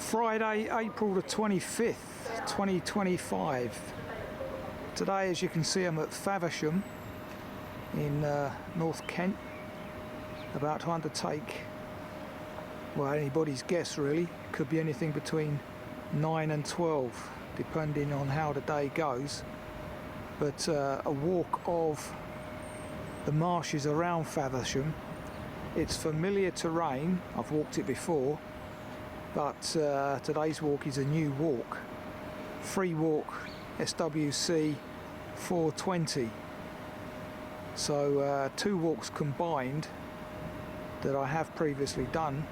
Friday, April the 25th, 2025. Today, as you can see, I'm at Faversham in North Kent, about to undertake, well, anybody's guess really, could be anything between 9 and 12 depending on how the day goes, but a walk of the marshes around Faversham. It's familiar terrain, I've walked it before, but today's walk is a new walk. Free walk swcwalk420. So two walks combined that I have previously done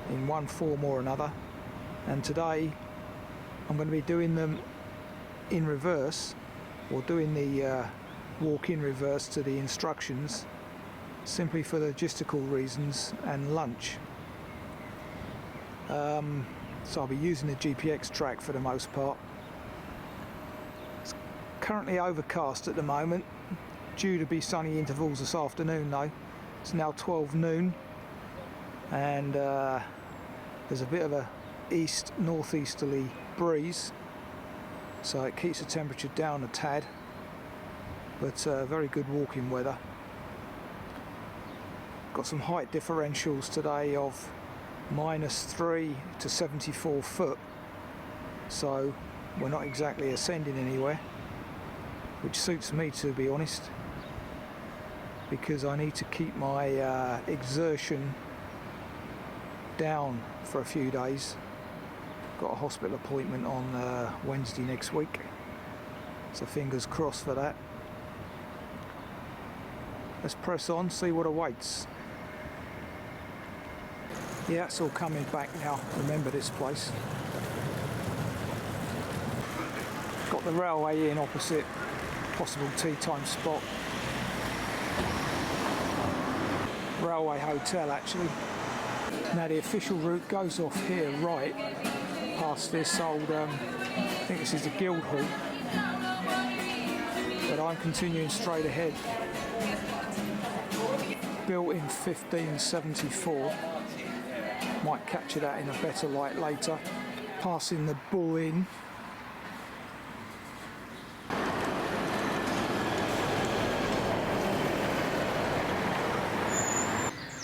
in one form or another, and today I'm going to be doing them in reverse, or doing the walk in reverse to the instructions, simply for logistical reasons and lunch. So I'll be using the GPX track for the most part. It's currently overcast at the moment, due to be sunny intervals this afternoon though. It's now 12 noon, and there's a bit of a northeasterly breeze, so it keeps the temperature down a tad, but very good walking weather. Got some height differentials today of -3 to 74 foot, so we're not exactly ascending anywhere, which suits me, to be honest, because I need to keep my exertion down for a few days. Got a hospital appointment on Wednesday next week, so fingers crossed for that. Let's press on, see what awaits. Yeah, it's all coming back now. Remember this place. Got the railway in opposite, possible tea time spot. Railway hotel actually. Now the official route goes off here right, past this old, I think this is the Guildhall, but I'm continuing straight ahead. Built in 1574. Might capture that in a better light later. Passing the Bull Inn.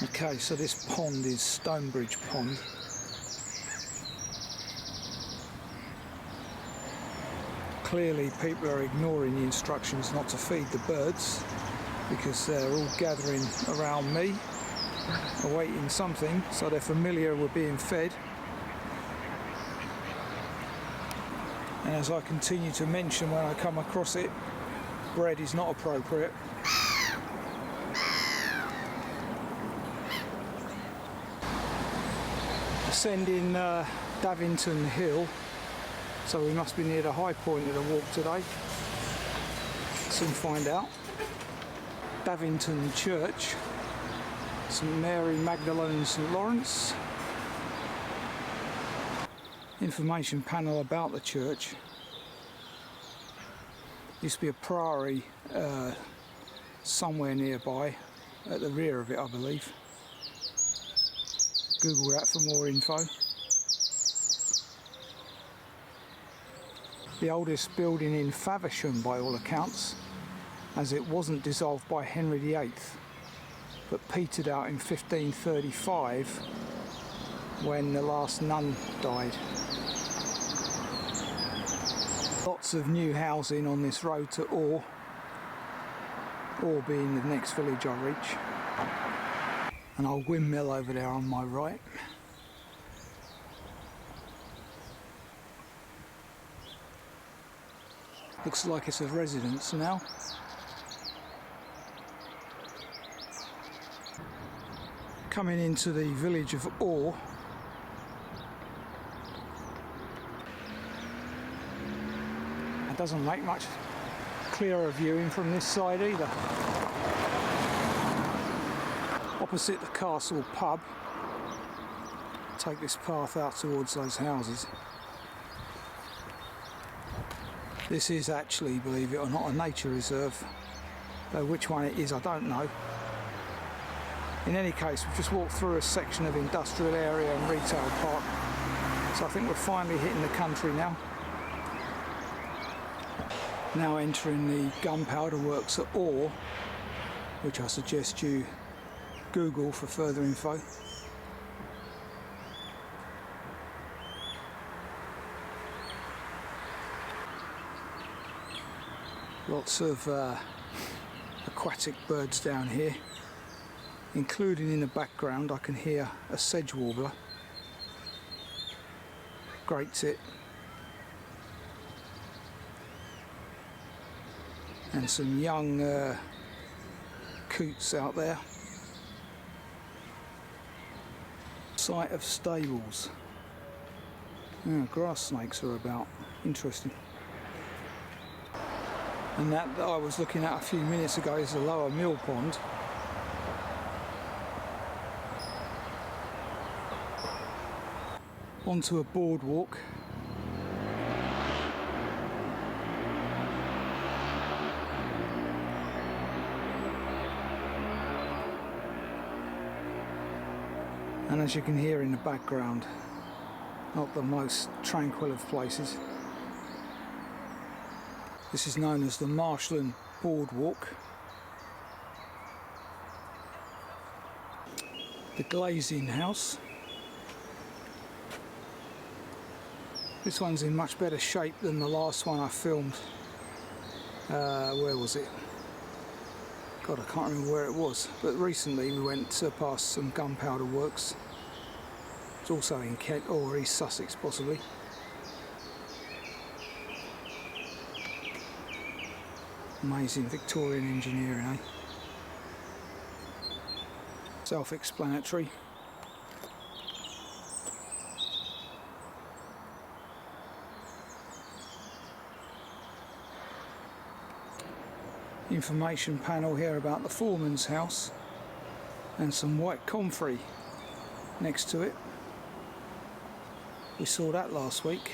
Okay, so this pond is Stonebridge Pond. Clearly people are ignoring the instructions not to feed the birds, because they're all gathering around me, awaiting something, so they're familiar with being fed. And as I continue to mention when I come across it, bread is not appropriate. Ascending Davington Hill, so we must be near the high point of the walk today. Soon find out. Davington Church, St Mary Magdalene and St Lawrence. Information panel about the church. Used to be a priory somewhere nearby, at the rear of it I believe. Google that for more info. The oldest building in Faversham by all accounts, as it wasn't dissolved by Henry VIII, but petered out in 1535 when the last nun died. Lots of new housing on this road to Oare, Oare being the next village I reach. An old windmill over there on my right. Looks like it's a residence now. Coming into the village of Oare. It doesn't make much clearer viewing from this side either. Opposite the castle pub. Take this path out towards those houses. This is actually, believe it or not, a nature reserve, though which one it is I don't know. In any case, we've just walked through a section of industrial area and retail park So I think we're finally hitting the country now. Now entering the gunpowder works at Oare, which I suggest you Google for further info. Lots of aquatic birds down here, including in the background I can hear a sedge warbler. Great tit. And some young coots out there. Site of stables. Grass snakes are about. Interesting. And that I was looking at a few minutes ago is the lower mill pond. Onto a boardwalk. And as you can hear in the background, not the most tranquil of places. This is known as the Marshland Boardwalk. The glazing house. This one's in much better shape than the last one I filmed. Where was it? God, I can't remember where it was. But recently we went past some gunpowder works. It's also in Kent or East Sussex possibly. Amazing Victorian engineering, eh? Self-explanatory. Information panel here about the foreman's house and some white comfrey next to it. We saw that last week.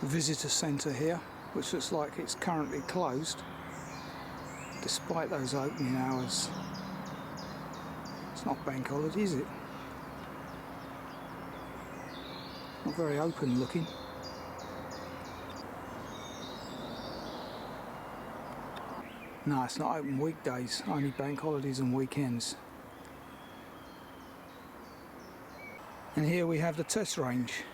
Visitor centre here, which looks like it's currently closed despite those opening hours. It's not bank holiday, is it? Not very open looking. No, it's not open weekdays, only bank holidays and weekends. And here we have the test range.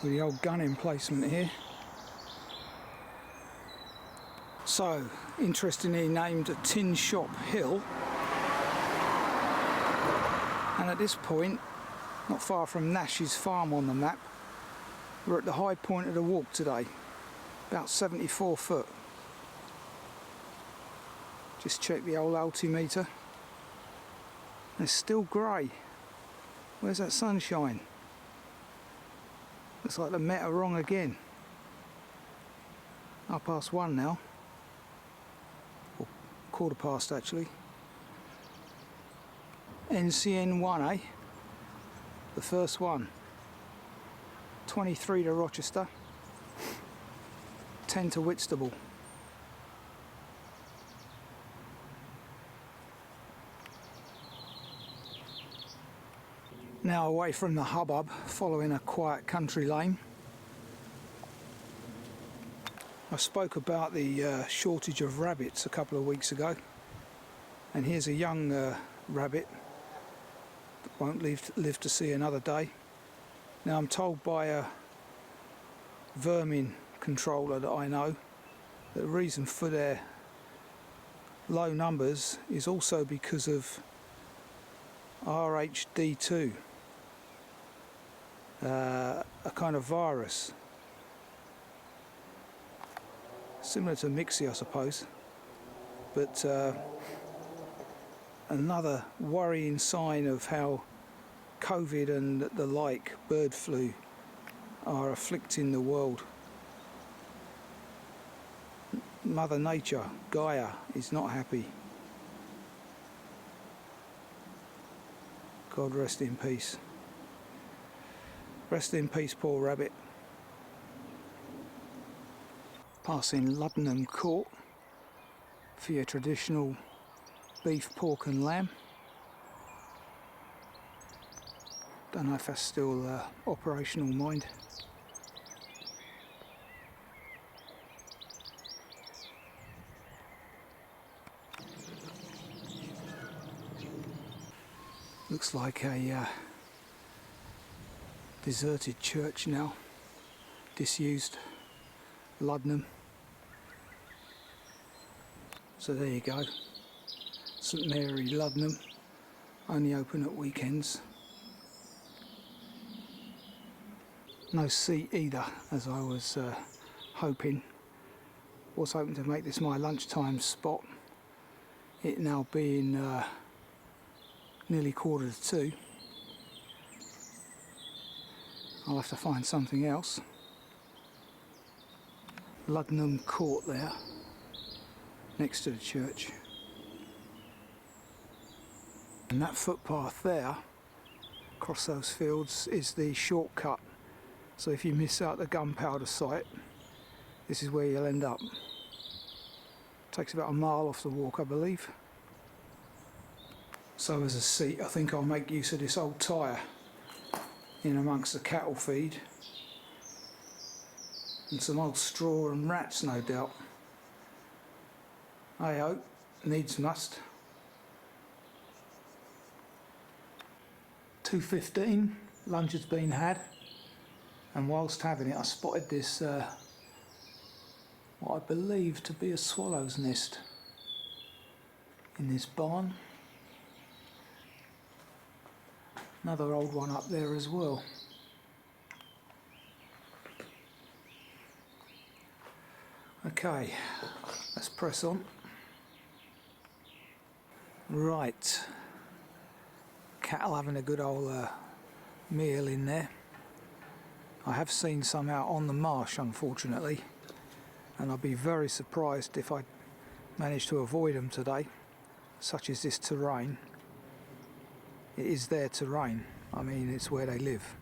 With the old gun emplacement here. So, interestingly named Tin Shop Hill. And at this point, not far from Nash's farm on the map, we're at the high point of the walk today, about 74 foot. Just check the old altimeter. It's still grey. Where's that sunshine? Looks like they met her wrong again. 1:30 now. Or 1:15 actually. NCN1, eh? The first one. 23 to Rochester. 10 to Whitstable. Now away from the hubbub, following a quiet country lane. I spoke about the shortage of rabbits a couple of weeks ago, and here's a young rabbit that won't live to see another day. Now I'm told by a vermin controller that I know that the reason for their low numbers is also because of RHD2. A kind of virus similar to Mixie, I suppose, but another worrying sign of how COVID and the like, bird flu, are afflicting the world. Mother Nature, Gaia, is not happy. God rest in peace. Rest in peace, poor rabbit. Passing Luddenham Court for your traditional beef, pork and lamb. Don't know if that's still operational, mind. Looks like a deserted church now, disused, Luddenham. So there you go, St Mary Luddenham, only open at weekends. No seat either, as I was hoping. Was hoping to make this my lunchtime spot, it now being nearly 1:45. I'll have to find something else. Luddenham Court there, next to the church. And that footpath there, across those fields, is the shortcut. So if you miss out the gunpowder site, this is where you'll end up. Takes about a mile off the walk, I believe. So as a seat, I think I'll make use of this old tyre in amongst the cattle feed. And some old straw and rats, no doubt. Hey-ho, needs must. 2:15, lunch has been had, and whilst having it I spotted this, what I believe to be a swallow's nest in this barn. Another old one up there as well. Okay, let's press on. Right, cattle having a good old meal in there. I have seen some out on the marsh, unfortunately, and I'd be very surprised if I managed to avoid them today, such as this terrain. It is their terrain, I mean it's where they live.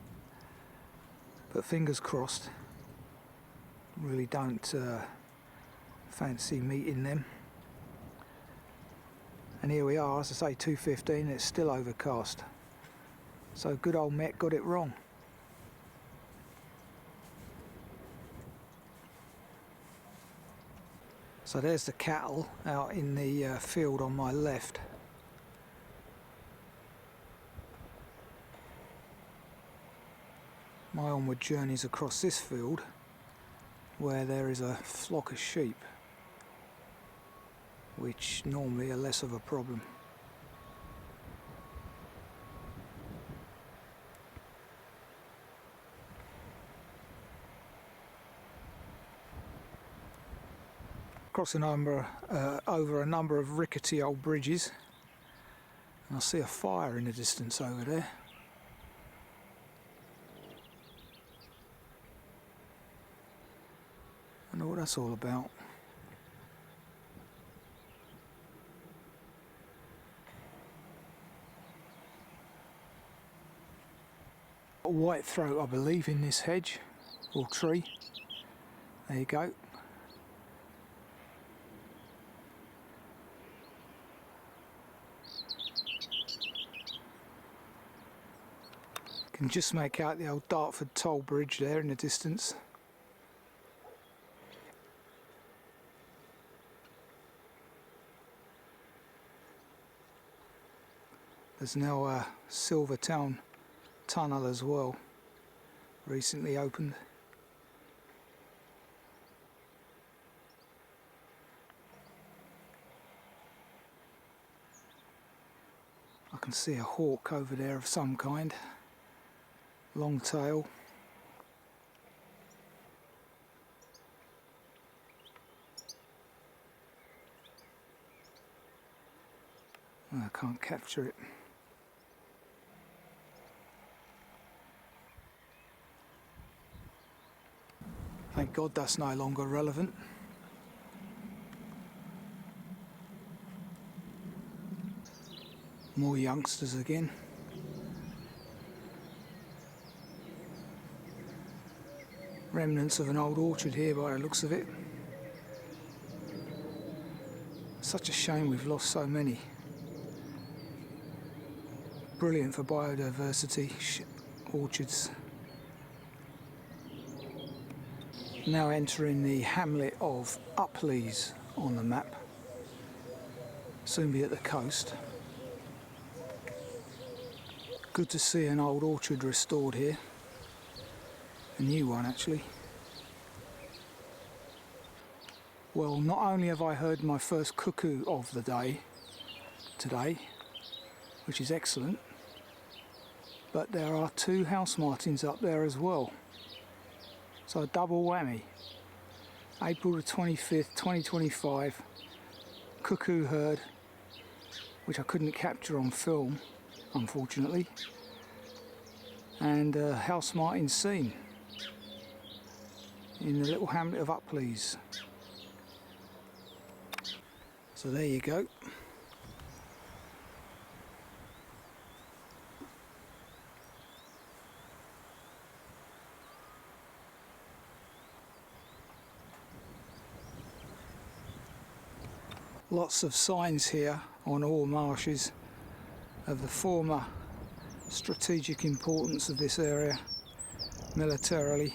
But fingers crossed, really don't fancy meeting them. And here we are, as I say, 2:15, it's still overcast. So good old Met got it wrong. So there's the cattle out in the field on my left. My onward journey's across this field where there is a flock of sheep, which normally are less of a problem. Crossing over a number of rickety old bridges, and I see a fire in the distance over there. I know what that's all about. A white throat, I believe, in this hedge or tree. There you go. Can just make out the old Dartford toll bridge there in the distance. There's now a Town tunnel as well, recently opened. I can see a hawk over there of some kind, long tail. I can't capture it. Thank God that's no longer relevant. More youngsters again. Remnants of an old orchard here by the looks of it. Such a shame we've lost so many. Brilliant for biodiversity, orchards. Now entering the hamlet of Upleys on the map. Soon be at the coast. Good to see an old orchard restored here. A new one actually. Well, not only have I heard my first cuckoo of the day today, which is excellent, but there are 2 house martins up there as well. So a double whammy. April the 25th, 2025, cuckoo heard, which I couldn't capture on film, unfortunately, and house martin seen in the little hamlet of Upleys. So there you go. Lots of signs here on all marshes of the former strategic importance of this area militarily.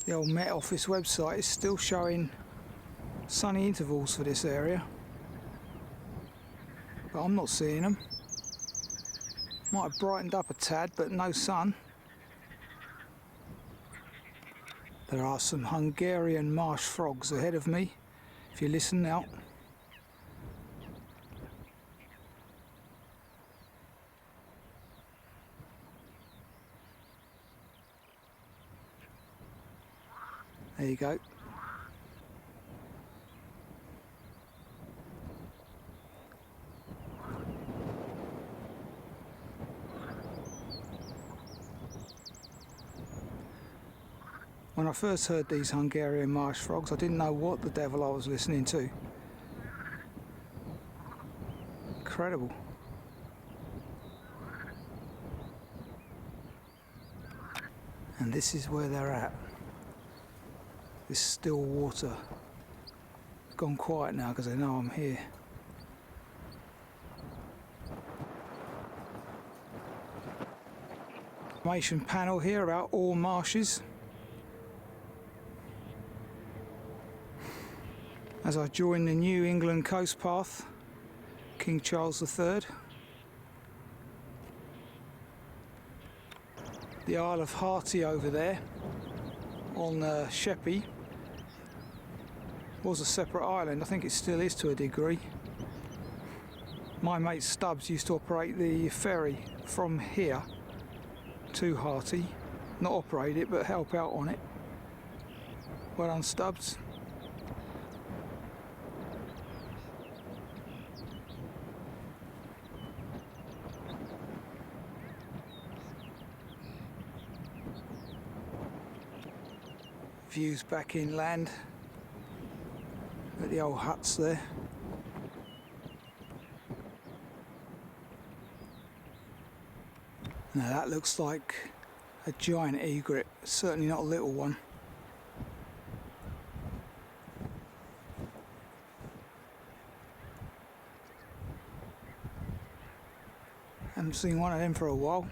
The old Met Office website is still showing sunny intervals for this area, but I'm not seeing them. Might have brightened up a tad, but no sun. There are some Hungarian marsh frogs ahead of me, if you listen now. There you go. When I first heard these Hungarian marsh frogs, I didn't know what the devil I was listening to. Incredible. And this is where they're at. This still water. It's gone quiet now because they know I'm here. Information panel here about Oare marshes. As I join the New England Coast Path, King Charles III. The Isle of Harty over there on Sheppey was a separate island. I think it still is to a degree. My mate Stubbs used to operate the ferry from here to Harty. Not operate it, but help out on it. Well done, Stubbs. Views back inland at the old huts there. Now that looks like a giant egret, certainly not a little one. Haven't seen one of them for a while.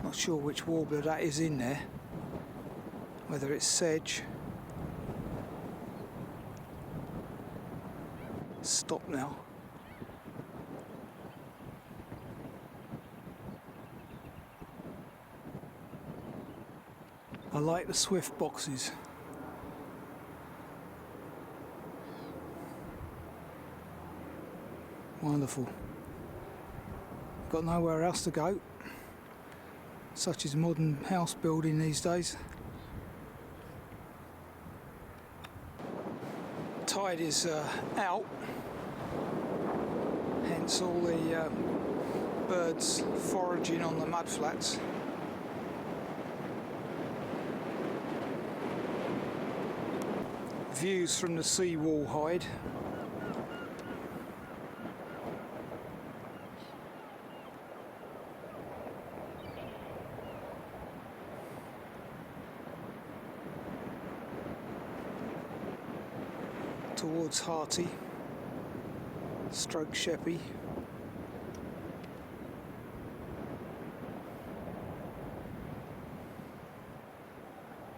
Not sure which warbler that is in there, whether it's sedge. Stop now. I like the swift boxes. Wonderful. Got nowhere else to go. Such is modern house building these days. Tide tide is out, hence all the birds foraging on the mudflats. Views from the seawall hide. Towards Hearty, stroke Sheppey.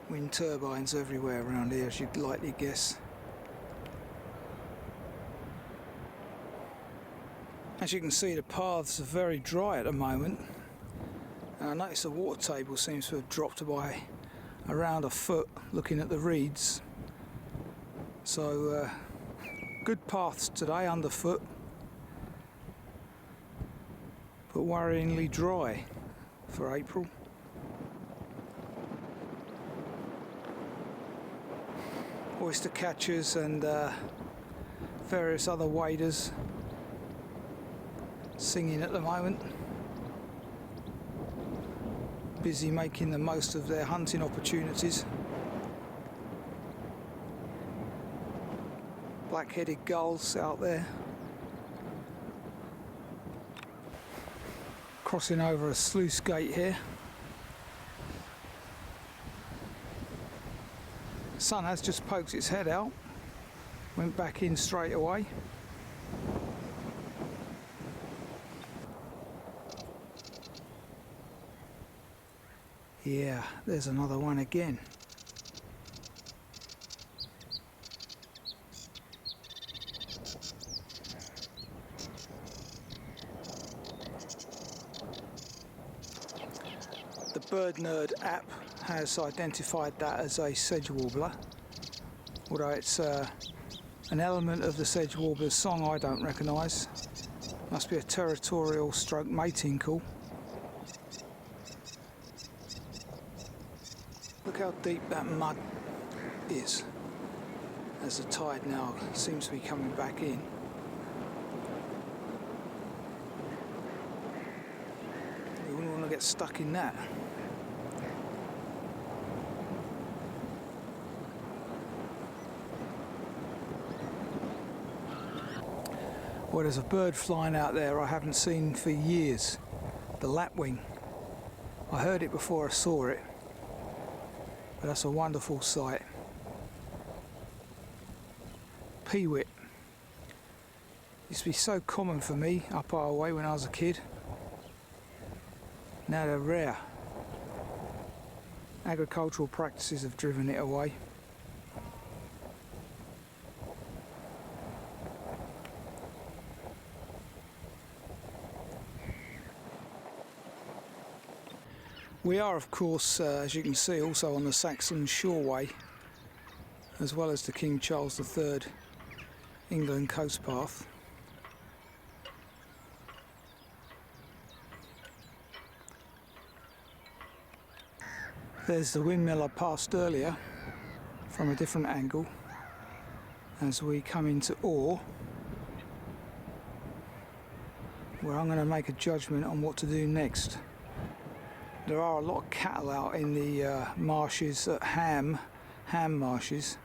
Wind turbines everywhere around here, as you'd likely guess. As you can see, the paths are very dry at the moment. And I notice the water table seems to have dropped by around a foot looking at the reeds. So good paths today underfoot, but worryingly dry for April. Oyster catchers and various other waders singing at the moment, busy making the most of their hunting opportunities. Black-headed gulls out there. Crossing over a sluice gate here. Sun has just poked its head out, went back in straight away. Yeah, there's another one again. The Bird Nerd app has identified that as a sedge warbler, although it's an element of the sedge warbler's song I don't recognise. Must be a territorial stroke mating call. Look how deep that mud is, as the tide now seems to be coming back in. You wouldn't want to get stuck in that. Well, there's a bird flying out there I haven't seen for years, the lapwing. I heard it before I saw it, but that's a wonderful sight. Peewit used to be so common for me up our way when I was a kid. Now they're rare. Agricultural practices have driven it away. We are, of course, as you can see, also on the Saxon Shoreway, as well as the King Charles III England Coast Path. There's the windmill I passed earlier from a different angle as we come into Oare, where I'm going to make a judgment on what to do next. There are a lot of cattle out in the marshes at Ham Marshes,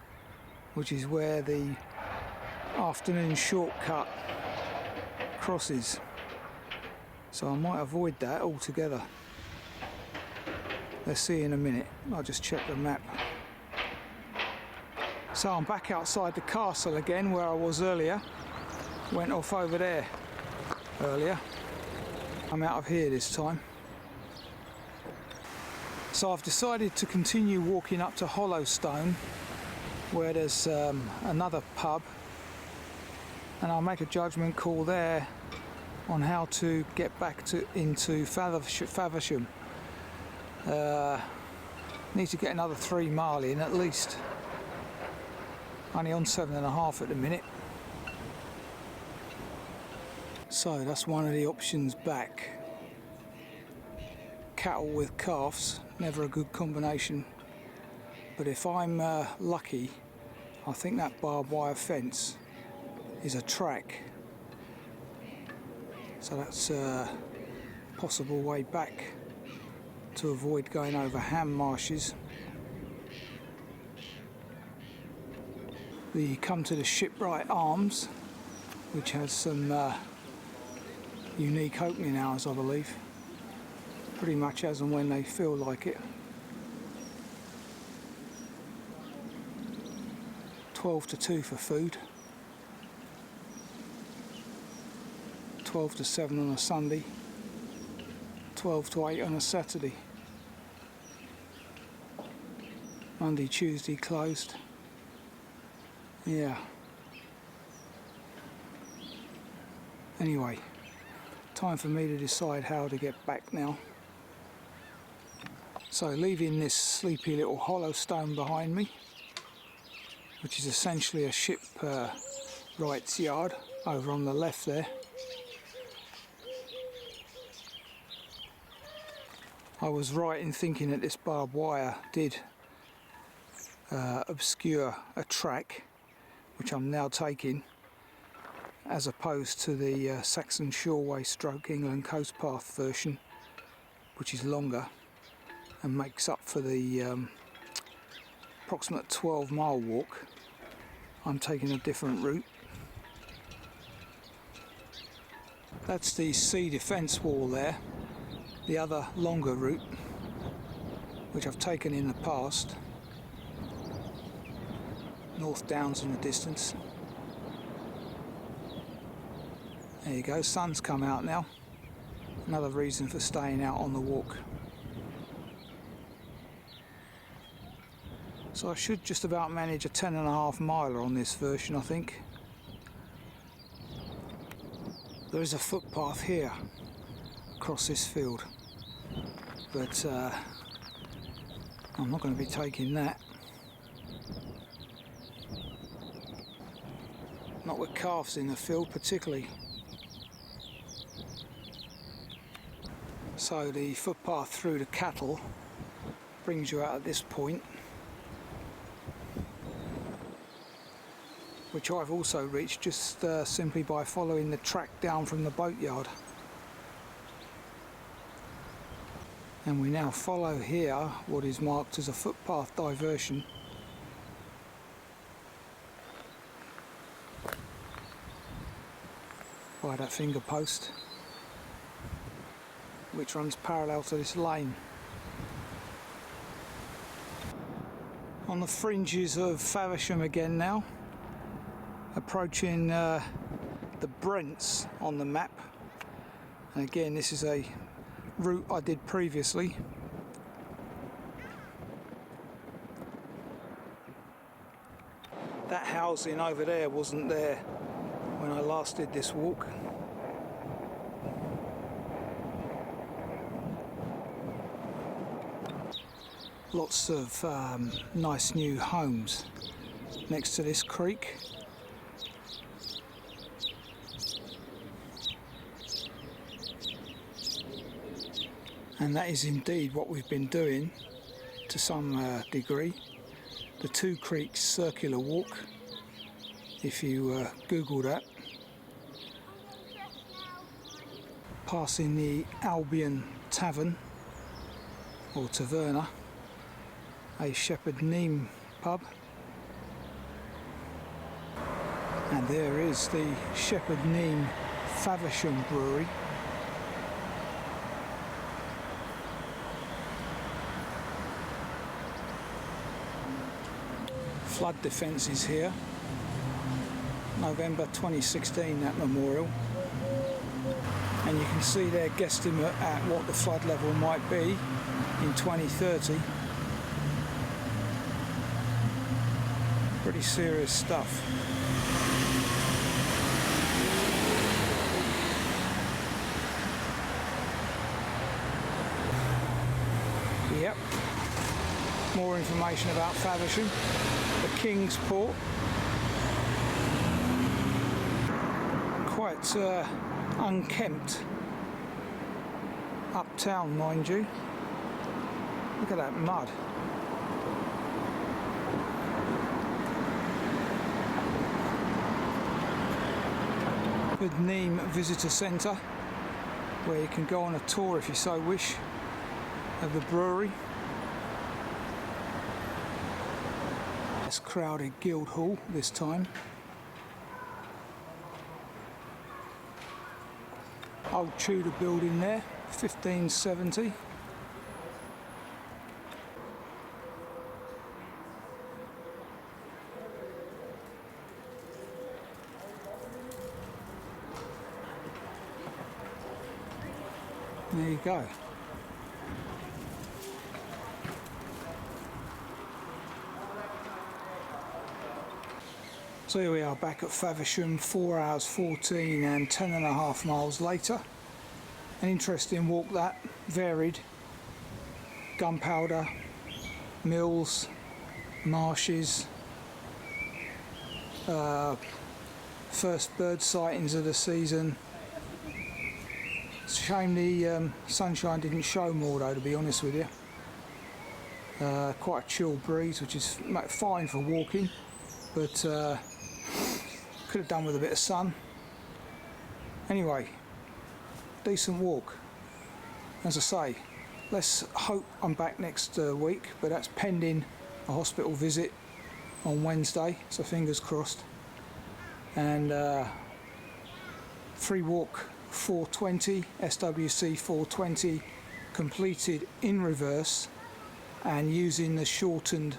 which is where the afternoon shortcut crosses. So I might avoid that altogether. Let's see in a minute. I'll just check the map. So I'm back outside the castle again where I was earlier. Went off over there earlier. I'm out of here this time. So I've decided to continue walking up to Hollowshore, where there's another pub, and I'll make a judgment call there on how to get back into Faversham. Need to get another 3 mile in at least. Only on 7.5 at the minute. So that's one of the options back. Cattle with calves, never a good combination. But if I'm lucky, I think that barbed wire fence is a track, so that's a possible way back to avoid going over Ham Marshes. We come to the Shipwright Arms, which has some unique opening hours, I believe, pretty much as and when they feel like it. 12 to 2 for food, 12 to 7 on a Sunday, 12 to 8 on a Saturday. Monday, Tuesday closed. Yeah. Anyway, time for me to decide how to get back now. So leaving this sleepy little hollow stone behind me, which is essentially a shipwright's yard over on the left there. I was right in thinking that this barbed wire did obscure a track, which I'm now taking, as opposed to the Saxon Shoreway / England Coast Path version, which is longer and makes up for the approximate 12-mile walk. I'm taking a different route. That's the sea defence wall there, the other longer route, which I've taken in the past. North Downs in the distance. There you go, sun's come out now. Another reason for staying out on the walk. So I should just about manage a 10.5 miler on this version, I think. There is a footpath here across this field, but I'm not going to be taking that. Not with calves in the field particularly. So the footpath through the cattle brings you out at this point, which I've also reached just simply by following the track down from the boatyard. And we now follow here what is marked as a footpath diversion. By that finger post, which runs parallel to this lane. On the fringes of Faversham again now, approaching the Brents on the map, and again this is a route I did previously. That housing over there wasn't there when I last did this walk. Lots of nice new homes next to this creek. And that is indeed what we've been doing to some degree. The Two Creeks Circular Walk, if you Google that. Passing the Albion Tavern, or Taverna, a Shepherd Neame pub. And there is the Shepherd Neame Faversham Brewery. Flood defence is here. November 2016, that memorial. And you can see their guesstimate at what the flood level might be in 2030. Pretty serious stuff. Yep. More information about Faversham. The King's Port. Quite unkempt uptown, mind you. Look at that mud. Luddenham Visitor Centre, where you can go on a tour if you so wish of the brewery. It's crowded Guildhall this time. Old Tudor building there, 1570. There you go. So here we are back at Faversham, 4 hours 14 and 10.5 miles later. An interesting walk that, varied. Gunpowder, mills, marshes, first bird sightings of the season. It's a shame the sunshine didn't show more though, to be honest with you. Quite a chill breeze, which is fine for walking, but could have done with a bit of sun. Anyway, decent walk. As I say, let's hope I'm back next week, but that's pending a hospital visit on Wednesday, so fingers crossed. And free walk 420, SWC 420, completed in reverse and using the shortened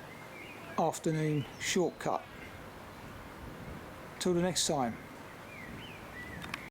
afternoon shortcut. Till the next time.